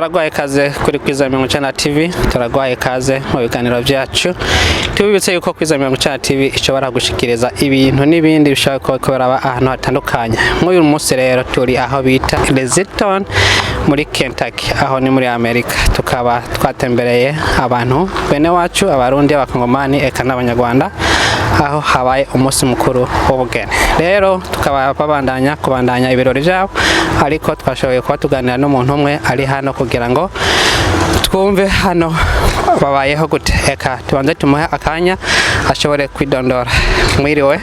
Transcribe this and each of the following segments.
turagwaye kaze kuri Kwiza 90 TV, turagwaye kaze mu biganiro byacu. Tubibutse yuko Kwiza 90 TV ishobora gushikiriza ibintu n'ibindi bishaka kubera ahantu hatandukanye. Nk'uyu munsi rero turi aho bita Lexington muri Kentucky, aho ni muri Amerika. Tukaba twatembereye abantu bene wacu, abarundi, abakongomani, eka n'abanyarwanda, aho habaye umunsi mukuru w'ubugeni. Rero tukaba kubandanya ibirori byabo, ariko twashoboye kuba tuganira n'umuntu umwe ari hano kugira ngo twumve hano babayeho gute. Eka tubanze tumuhe akanya ashobore kwidondora. Mwiriwe?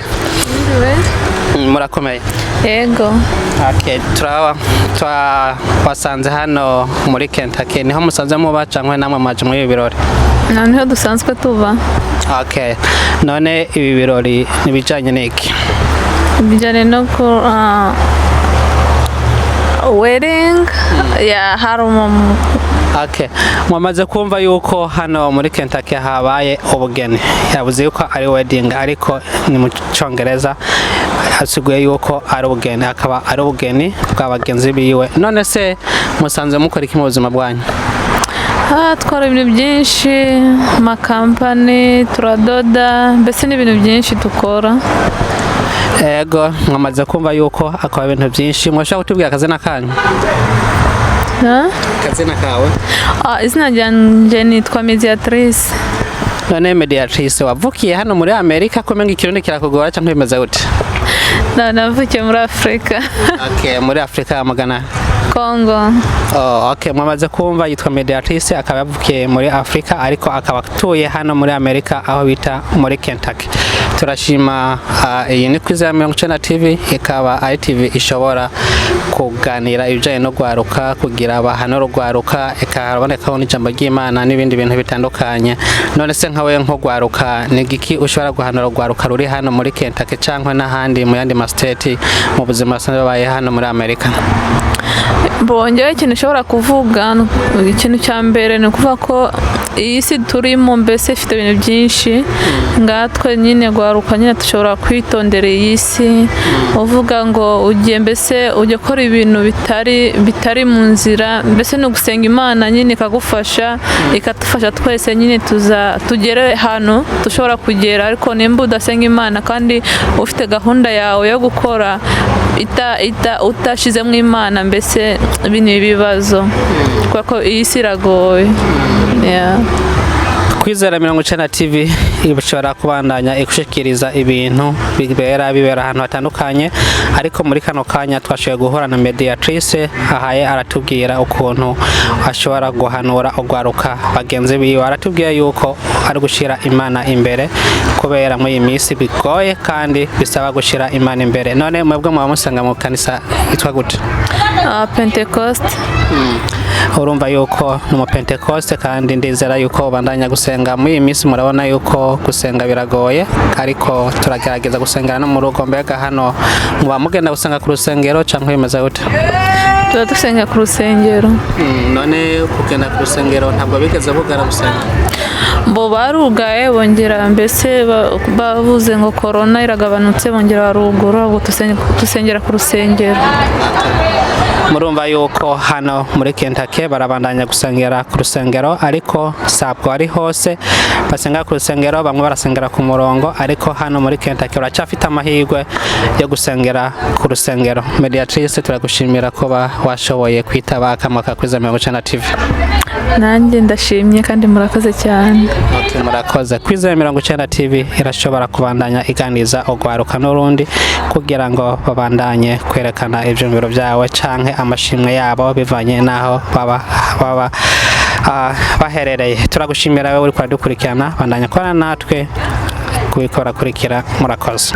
Murakomeye? Yego. Okay, twasanze hano muri Kentucky. Niho musanze muba cyangwa namwe maje muri ibi birori? Niho dusanzwe tuba. Okay. None ibi birori nibijanye n'iki? Bijyanye no ku wedding ya harumu. Okay. Mwamaze kumva yuko hano muri Kentucky habaye ubugeni. Yavuze yuko ari wedding, ariko ni mu Cyongereza hasiguye yuko ari ubugeni, akaba ari ubugeni bw'abagenzi biwe. None se musanze mukora iki mu buzima bwanyu? Twara ibintu byinshi, amakampani, turadoda, mbese n'ibintu byinshi dukora. Ego, mwamaze kumva yuko akora ibintu byinshi. Mwashaka kutubwira akazina kanyu? Akazina kawe? Izina ryanjye nitwa Mediatrice. None Mediatrice, wavukiye hano muri Amerika, kumenga ikirundi kirakugora cyangwa bimeze gute? Navukiye muri Afrika. Okay, muri Afrika yamagana Congo. Okay, mwamaze kumva yitwa Mediatrice, akaba yavukiye muri Afrika ariko akaba atuye hano muri Amerika, aho bita muri Kentucky. Turashima iyi ni Kwiza 90 TV, ikaba ari TV ishobora kuganira ibijanye no gwaruka, kugira abahano rugwaruka, ikabonekaho n'ijambo ry'Imana n'ibindi bintu bitandukanye. None se nkawe nko gwaruka, ni giki ushobora guhanura rugwaruka ruri hano muri Kentucky cyangwa n'ahandi mu yandi state mu buzima busanzwe babaye hano muri Amerika? Bongewe ikintu ushobora kuvuga, ikintu cya mbere ni ukuvuga ko iyi si turimo mbese ifite ibintu byinshi, ngatwe nyine gwaruka nyine dushobora kwitondera iyi si, uvuga ngo ugiye mbese ujye gukora ibintu bitari mu nzira, mbese no gusenga Imana nyine ikagufasha, ikatufasha twese nyine tugere hano dushobora kugera. Ariko nimba udasenga Imana kandi ufite gahunda yawe yo gukora utashizemo Imana, mbese bini ibibazo, kuko iyi si iragoye. Kwiza 90 TV ibashobora kubandanya ikushikiriza ibintu bibera ahantu hatandukanye, ariko muri kano kanya twashoboye guhura na Mediatrice, ahaye aratubwira ukuntu ashobora guhanura Urwaruka bagenzi biwe. Aratubwira yuko ari gushira Imana imbere, kubera muri iyi minsi bigoye kandi bisaba gushira Imana imbere. None mwebwe mwamusanga mu kanisa yitwa gute? Pentecost. Urumva yuko no Pentecost, kandi ndizera yuko bandanya gusenga muri iyi minsi. Murabona yuko gusenga biragoye, ariko turagerageza gusengera no mu rugo. Mbega hano muba mugenda gusenga ku rusengero cyangwa bimeze gute? Tuba dusenga ku rusengero. None kugenda ku rusengero ntabwo bigeze bugara gusenga? Bo barugaye bongera, mbese bavuze ngo corona iragabanutse, bongera barugura, ubwo dusengera ku rusengero. Murumva yuko hano muri Kentucky barabandanya gusengera ku rusengero, ariko sabwo ari hose basenga ku rusengero, bamwe barasengera ku murongo, ariko hano muri Kentucky uracafite amahirwe yo gusengera ku rusengero. Mediatrice, turagushimira ko washoboye kwitaba akamaka Kwiza 90 TV. Nanjye ndashimye kandi murakoze cyane. Okay, murakoze. Kwiza 90 TV irashobora kubandanya iganiza Urwaruka n'urundi kugira ngo babandanye kwerekana ibyumviro byawe canke amashimwe yabo bivanye naho baba baherereye. Turagushimira wewe uri kwadukurikirana, bandanya kora natwe kubikora kurikira. Murakoze.